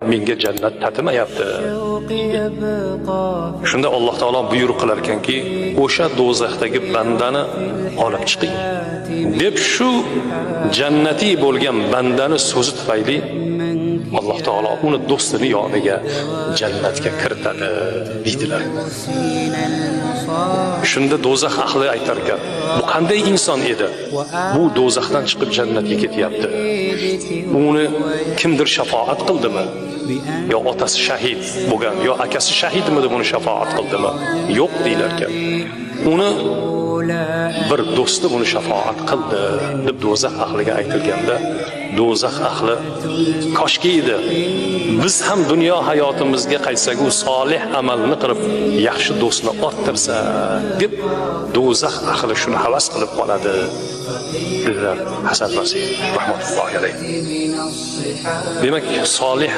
menga jannat tatimayapti. Shunda Alloh taolo buyruq qilar ekanki, o'sha do'zaxdagi bandani olib chiqing deb, shu jannatiy bo'lgan bandani so'zi tufayli Alloh taolo uni do'stini yoniga jannatga kiritadi deydilar. Shunda do'zax ahli aytar ekan, bu qanday inson edi? Bu do'zaxdan chiqib jannatga ketyapti. Uni kimdir shafoat qildimi? Yo otasi shahid bo'lgan, yo akasi shahidmidi buni shafoat qildimi? Yo'q deylar ekan. Uni bir do'sti buni shafoat qildi deb do'zax ahliga aytilganda, do'zax ahli koshki edi biz ham dunyo hayotimizga qaytsak, u solih amalni qilib yaxshi do'stni orttirsa deb do'zax ahli shuni havas qilib qoladi dedilar Hasan Basri rahmatullohi alayhi. Demak, solih